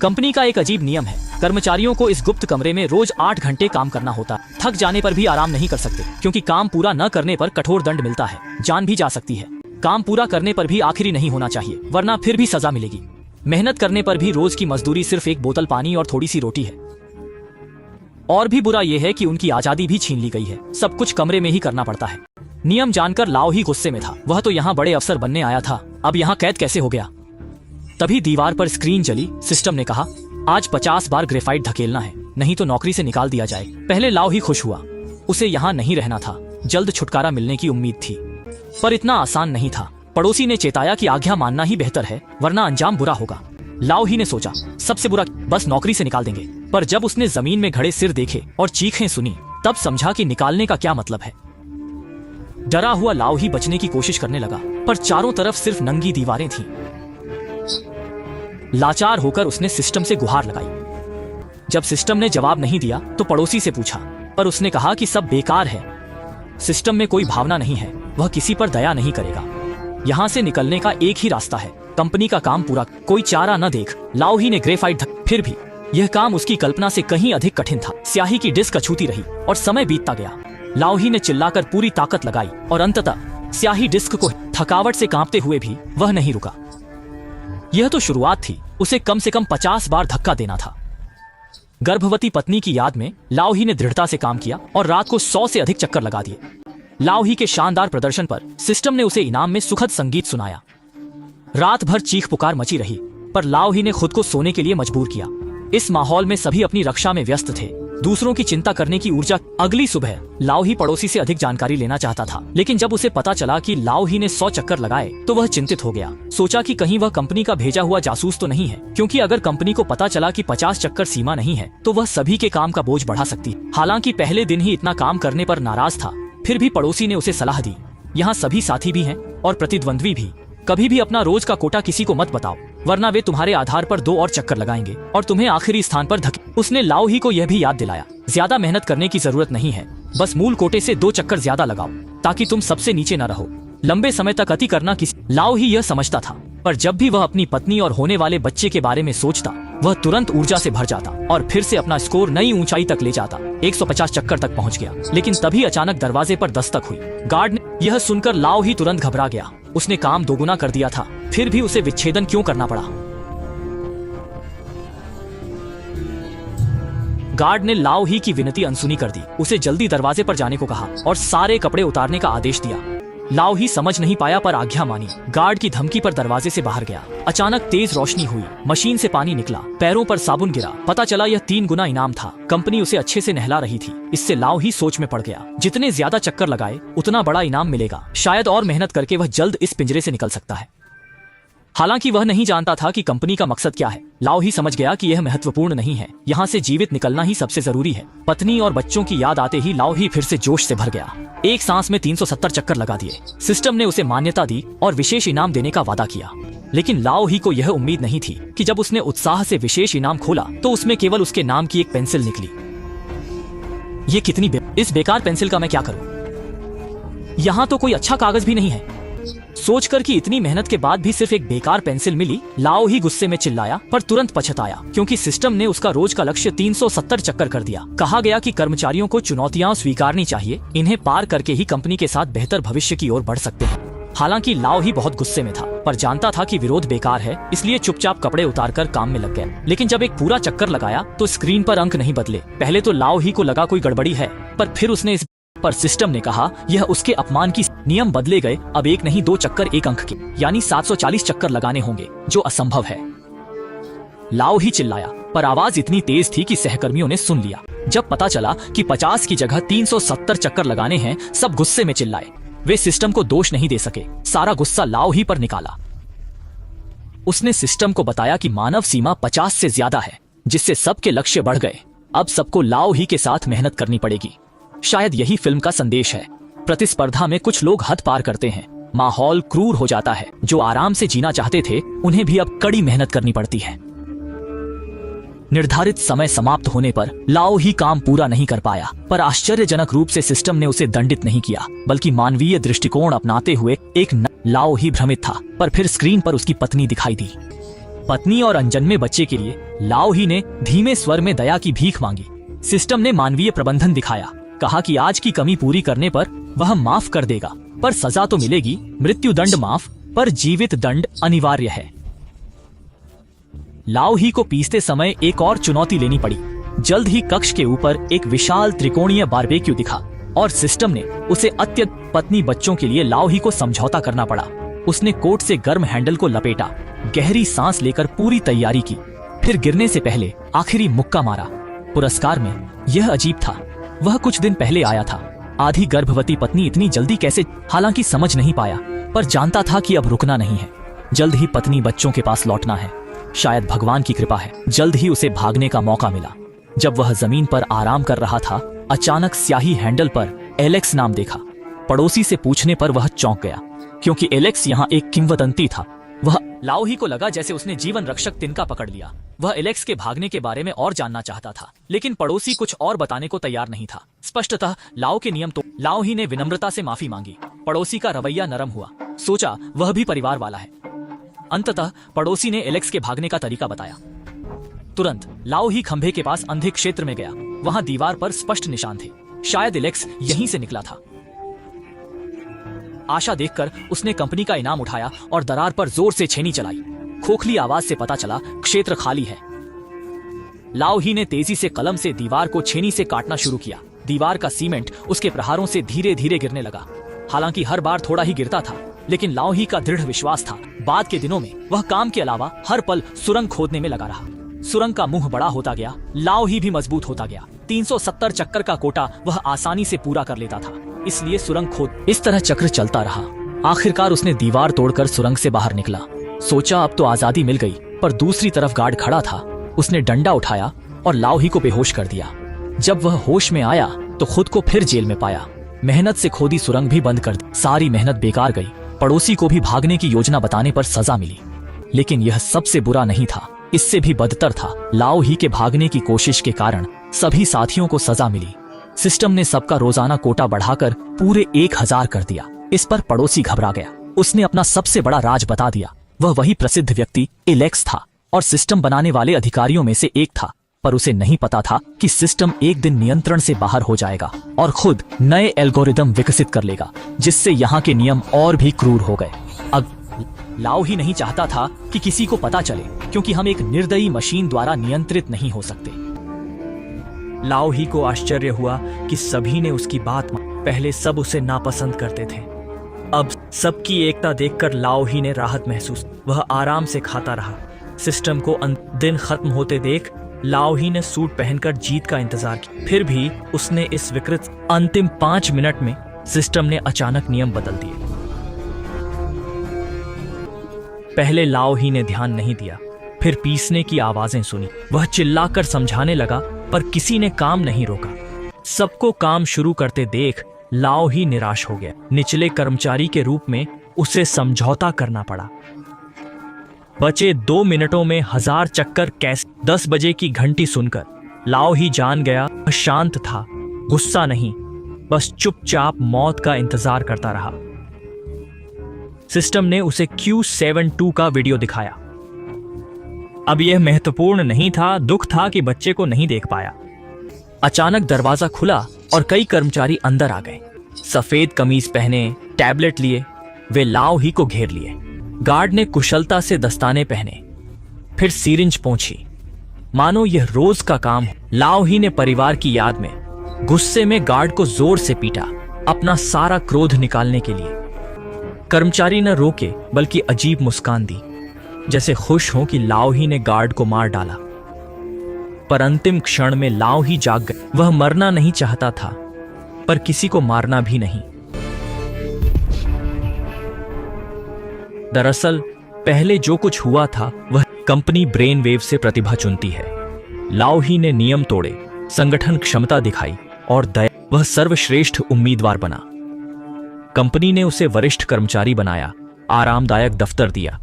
Company का एक अजीब नियम है, कर्मचारियों को इस गुप्त कमरे में रोज 8 घंटे काम करना होता है। थक जाने पर भी आराम नहीं कर सकते, क्योंकि काम पूरा न करने पर कठोर दंड मिलता है, जान भी जा सकती है। काम पूरा करने पर भी आखिरी नहीं होना चाहिए, वरना फिर भी सजा मिलेगी। मेहनत करने पर भी रोज की मजदूरी सिर्फ एक बोतल पानी और थोड़ी सी रोटी है। और भी बुरा यह है कि उनकी आजादी भी छीन ली गई है, सब कुछ कमरे में ही करना पड़ता है। नियम जानकर लाओ ही गुस्से में था। वह तो यहाँ बड़े अफसर बनने आया था, अब यहाँ कैद कैसे हो गया। तभी दीवार पर स्क्रीन चली। सिस्टम ने कहा, आज 50 बार ग्रेफाइट धकेलना है, नहीं तो नौकरी से निकाल दिया जाए। पहले लाओ ही खुश हुआ, उसे यहाँ नहीं रहना था, जल्द छुटकारा मिलने की उम्मीद थी। पर इतना आसान नहीं था। पड़ोसी ने चेताया कि आज्ञा मानना ही बेहतर है, वरना अंजाम बुरा होगा। लाओ ही ने सोचा, सबसे बुरा बस नौकरी से निकाल देंगे। पर जब उसने जमीन में घड़े सिर देखे और चीखें सुनी, तब समझा कि निकालने का क्या मतलब है। डरा हुआ लाओ ही बचने की कोशिश करने लगा, पर चारों तरफ सिर्फ नंगी दीवारें थीं। लाचार होकर उसने सिस्टम से गुहार लगाई। जब सिस्टम ने जवाब नहीं दिया तो पड़ोसी से पूछा, पर उसने कहा कि सब बेकार है। सिस्टम में कोई भावना नहीं है, वह किसी पर दया नहीं करेगा। यहाँ से निकलने का एक ही रास्ता है, कंपनी का काम पूरा। कोई चारा न देख लाओ ही ने ग्रेफाइट फिर भी यह काम उसकी कल्पना से कहीं अधिक कठिन था। स्याही की डिस्क अछूती रही और समय बीतता गया। लाओ ही ने चिल्लाकर पूरी ताकत लगाई और अंततः स्याही डिस्क को थकावट से कांपते हुए भी वह नहीं रुका। यह तो शुरुआत थी, उसे कम से कम 50 बार धक्का देना था। गर्भवती पत्नी की याद में लाओ ही ने दृढ़ता से काम किया और रात को 100 से अधिक चक्कर लगा दिए। लाओ ही के शानदार प्रदर्शन पर सिस्टम ने उसे इनाम में सुखद संगीत सुनाया। रात भर चीख पुकार मची रही, पर लाओ ही ने खुद को सोने के लिए मजबूर किया। इस माहौल में सभी अपनी रक्षा में व्यस्त थे, दूसरों की चिंता करने की ऊर्जा। अगली सुबह लाओ ही पड़ोसी से अधिक जानकारी लेना चाहता था, लेकिन जब उसे पता चला कि लाओ ही ने 100 चक्कर लगाए तो वह चिंतित हो गया। सोचा कि कहीं वह कंपनी का भेजा हुआ जासूस तो नहीं है, क्योंकि अगर कंपनी को पता चला कि 50 चक्कर सीमा नहीं है तो वह सभी के काम का बोझ बढ़ा सकती। हालांकि पहले दिन ही इतना काम करने पर नाराज था, फिर भी पड़ोसी ने उसे सलाह दी, यहाँ सभी साथी भी हैं और प्रतिद्वंद्वी भी। कभी भी अपना रोज का कोटा किसी को मत बताओ, वरना वे तुम्हारे आधार पर 2 और चक्कर लगाएंगे और तुम्हें आखिरी स्थान पर उसने लाओ ही को यह भी याद दिलाया, ज्यादा मेहनत करने की जरूरत नहीं है, बस मूल कोटे से 2 चक्कर ज्यादा लगाओ ताकि तुम सबसे नीचे न रहो। लंबे समय तक अति करना लाओ ही यह समझता था, पर जब भी वह अपनी पत्नी और होने वाले बच्चे के बारे में सोचता, वह तुरंत ऊर्जा से भर जाता और फिर से अपना स्कोर नई ऊंचाई तक ले जाता। 150 चक्कर तक पहुंच गया, लेकिन तभी अचानक दरवाजे पर दस्तक हुई। गार्ड ने यह सुनकर लाओ ही तुरंत घबरा गया। उसने काम दोगुना कर दिया था, फिर भी उसे विच्छेदन क्यों करना पड़ा। गार्ड ने लाओ ही की विनती अनसुनी कर दी, उसे जल्दी दरवाजे पर जाने को कहा और सारे कपड़े उतारने का आदेश दिया। लाओ ही समझ नहीं पाया, पर आज्ञा मानी। गार्ड की धमकी पर दरवाजे से बाहर गया। अचानक तेज रोशनी हुई, मशीन से पानी निकला, पैरों पर साबुन गिरा। पता चला यह 3 गुना इनाम था। कंपनी उसे अच्छे से नहला रही थी। इससे लाओ ही सोच में पड़ गया, जितने ज्यादा चक्कर लगाए उतना बड़ा इनाम मिलेगा। शायद और मेहनत करके वह जल्द इस पिंजरे से निकल सकता है। हालांकि वह नहीं जानता था कि कंपनी का मकसद क्या है। लाओ ही समझ गया कि यह महत्वपूर्ण नहीं है, यहाँ से जीवित निकलना ही सबसे जरूरी है। पत्नी और बच्चों की याद आते ही लाओ ही फिर से जोश से भर गया। एक सांस में 370 चक्कर लगा दिए। सिस्टम ने उसे मान्यता दी और विशेष इनाम देने का वादा किया, लेकिन लाओ ही को यह उम्मीद नहीं थी कि जब उसने उत्साह से विशेष इनाम खोला तो उसमें केवल उसके नाम की एक पेंसिल निकली। ये कितनी इस बेकार पेंसिल का मैं क्या करूं? यहाँ तो कोई अच्छा कागज भी नहीं है। सोचकर कि इतनी मेहनत के बाद भी सिर्फ एक बेकार पेंसिल मिली, लाओ ही गुस्से में चिल्लाया, पर तुरंत पछताया, क्योंकि सिस्टम ने उसका रोज का लक्ष्य 370 चक्कर कर दिया। कहा गया कि कर्मचारियों को चुनौतियां स्वीकारनी चाहिए, इन्हें पार करके ही कंपनी के साथ बेहतर भविष्य की ओर बढ़ सकते हैं। हालांकि लाओ ही बहुत गुस्से में था, पर जानता था कि विरोध बेकार है, इसलिए चुपचाप कपड़े उतारकर काम में लग गया। लेकिन जब एक पूरा चक्कर लगाया तो स्क्रीन पर अंक नहीं बदले। पहले तो लाओ ही को लगा कोई गड़बड़ी है, पर फिर उसने पर सिस्टम ने कहा यह उसके अपमान की। नियम बदले गए, अब 1 नहीं 2 चक्कर 1 अंक के, यानी 740 चक्कर लगाने होंगे, जो असंभव है। लाओ ही चिल्लाया, पर आवाज इतनी तेज थी कि सहकर्मियों ने सुन लिया। जब पता चला कि 50 की जगह 370 चक्कर लगाने हैं, सब गुस्से में चिल्लाए। वे सिस्टम को दोष नहीं दे सके, सारा गुस्सा लाओ ही पर निकाला। उसने सिस्टम को बताया कि मानव सीमा 50 से ज्यादा है, जिससे सबके लक्ष्य बढ़ गए। अब सबको लाओ ही के साथ मेहनत करनी पड़ेगी। शायद यही फिल्म का संदेश है। प्रतिस्पर्धा में कुछ लोग हद पार करते हैं, माहौल क्रूर हो जाता है। जो आराम से जीना चाहते थे, उन्हें भी अब कड़ी मेहनत करनी पड़ती है। निर्धारित समय समाप्त होने पर लाओ ही काम पूरा नहीं कर पाया, पर आश्चर्यजनक रूप से सिस्टम ने उसे दंडित नहीं किया, बल्कि मानवीय दृष्टिकोण अपनाते हुए लाओ ही भ्रमित था। पर फिर स्क्रीन पर उसकी पत्नी दिखाई दी। पत्नी और अनजन्मे बच्चे के लिए लाओ ही ने धीमे स्वर में दया की भीख मांगी। सिस्टम ने मानवीय प्रबंधन दिखाया, कहा कि आज की कमी पूरी करने पर वह माफ कर देगा, पर सजा तो मिलेगी। मृत्यु दंड माफ, पर जीवित दंड अनिवार्य है। लाओ ही को पीसते समय एक और चुनौती लेनी पड़ी। जल्द ही कक्ष के ऊपर एक विशाल त्रिकोणीय बारबेक्यू दिखा और सिस्टम ने उसे अत्यंत पत्नी बच्चों के लिए लाओ ही को समझौता करना पड़ा। उसने कोट से गर्म हैंडल को लपेटा, गहरी सांस लेकर पूरी तैयारी की, फिर गिरने से पहले आखिरी मुक्का मारा। पुरस्कार में यह अजीब था, वह कुछ दिन पहले आया था। आधी गर्भवती पत्नी इतनी जल्दी कैसे, हालांकि समझ नहीं पाया, पर जानता था कि अब रुकना नहीं है। जल्द ही पत्नी बच्चों के पास लौटना है। शायद भगवान की कृपा है, जल्द ही उसे भागने का मौका मिला। जब वह जमीन पर आराम कर रहा था, अचानक स्याही हैंडल पर एलेक्स नाम देखा। पड़ोसी से पूछने पर वह चौंक गया, क्योंकि एलेक्स यहाँ एक किंवदंती था। वह लाओ ही को लगा जैसे उसने जीवन रक्षक तिनका पकड़ लिया। वह एलेक्स के भागने के बारे में और जानना चाहता था, लेकिन पड़ोसी कुछ और बताने को तैयार नहीं था। स्पष्टतः लाओ के नियम तो। लाओ ही ने विनम्रता से माफी मांगी। पड़ोसी का रवैया नरम हुआ, सोचा वह भी परिवार वाला है। अंततः पड़ोसी ने एलेक्स के भागने का तरीका बताया। तुरंत लाओ ही खंभे के पास अंधे क्षेत्र में गया। वहां दीवार पर स्पष्ट निशान थे, शायद एलेक्स यहीं से निकला था। आशा देखकर उसने कंपनी का इनाम उठाया और दरार पर जोर से छेनी चलाई। खोखली आवाज से पता चला क्षेत्र खाली है। लाओ ही ने तेजी से कलम से दीवार को छेनी से काटना शुरू किया। दीवार का सीमेंट उसके प्रहारों से धीरे धीरे गिरने लगा। हालांकि हर बार थोड़ा ही गिरता था, लेकिन लाओ ही का दृढ़ विश्वास था, बाद के दिनों में वह काम के अलावा हर पल सुरंग खोदने में लगा रहा। सुरंग का मुंह बड़ा होता गया, लाओ ही भी मजबूत होता गया। 370 चक्कर का कोटा वह आसानी से पूरा कर लेता था, इसलिए सुरंग खोद। इस तरह चक्र चलता रहा। आखिरकार उसने दीवार तोड़कर सुरंग से बाहर निकला। सोचा अब तो आजादी मिल गई, पर दूसरी तरफ गार्ड खड़ा था। उसने डंडा उठाया और लाओ ही को बेहोश कर दिया। जब वह होश में आया तो खुद को फिर जेल में पाया। मेहनत से खोदी सुरंग भी बंद कर दी। सारी मेहनत बेकार गई। पड़ोसी को भी भागने की योजना बताने पर सजा मिली, लेकिन यह सबसे बुरा नहीं था, इससे भी बदतर था। लाओ ही के भागने की कोशिश के कारण सभी साथियों को सजा मिली। सिस्टम ने सबका रोजाना कोटा बढ़ाकर पूरे 1000 कर दिया। इस पर पड़ोसी घबरा गया। उसने अपना सबसे बड़ा राज बता दिया। वह वही प्रसिद्ध व्यक्ति एलेक्स था और सिस्टम बनाने वाले अधिकारियों में से एक था, पर उसे नहीं पता था कि सिस्टम एक दिन नियंत्रण से बाहर हो जाएगा और खुद नए एल्गोरिदम विकसित कर लेगा, जिससे यहाँ के नियम और भी क्रूर हो गए। अब लाओ ही नहीं चाहता था कि किसी को पता चले, क्योंकि हम एक निर्दयी मशीन द्वारा नियंत्रित नहीं हो सकते। लाओ ही को आश्चर्य हुआ कि सभी ने उसकी बात मानी। पहले सब उसे नापसंद करते थे, अब सबकी एकता देखकर लाओ ही ने राहत महसूस। वह आराम से खाता रहा। सिस्टम को दिन खत्म होते देख लाओ ही ने सूट पहनकर जीत का इंतजार किया। फिर भी उसने इस विकृत अंतिम 5 मिनट में सिस्टम ने अचानक नियम बदल दिए। पहले लाओ ही ने ध्यान नहीं दिया, फिर पीसने की आवाजें सुनी। वह चिल्लाकर समझाने लगा, पर किसी ने काम नहीं रोका। सबको काम शुरू करते देख लाओ ही निराश हो गया। निचले कर्मचारी के रूप में उसे समझौता करना पड़ा। बचे 2 मिनटों में 1000 चक्कर कैसे। 10 बजे की घंटी सुनकर लाओ ही जान गया। वह शांत था, गुस्सा नहीं, बस चुपचाप मौत का इंतजार करता रहा। सिस्टम ने उसे Q72 का वीडियो दिखाया। अब यह महत्वपूर्ण नहीं था, दुख था कि बच्चे को नहीं देख पाया। अचानक दरवाजा खुला और कई कर्मचारी अंदर आ गए। सफेद कमीज पहने, टैबलेट लिए, वे लाओ ही को घेर लिए। गार्ड ने कुशलता से दस्ताने पहने, फिर सीरिंज पहुंची, मानो यह रोज का काम हो। लाओ ही ने परिवार की याद में गुस्से में गार्ड को जोर से पीटा, अपना सारा क्रोध निकालने के लिए। कर्मचारी न रोके, बल्कि अजीब मुस्कान दी, जैसे खुश हो कि लाओ ही ने गार्ड को मार डाला। पर अंतिम क्षण में लाओ ही जाग गए। वह मरना नहीं चाहता था, पर किसी को मारना भी नहीं। दरअसल पहले जो कुछ हुआ था वह कंपनी ब्रेन वेव से प्रतिभा चुनती है। लाओ ही ने नियम तोड़े, संगठन क्षमता दिखाई और दया। वह सर्वश्रेष्ठ उम्मीदवार बना। कंपनी ने उसे वरिष्ठ कर्मचारी बनाया, आरामदायक दफ्तर दिया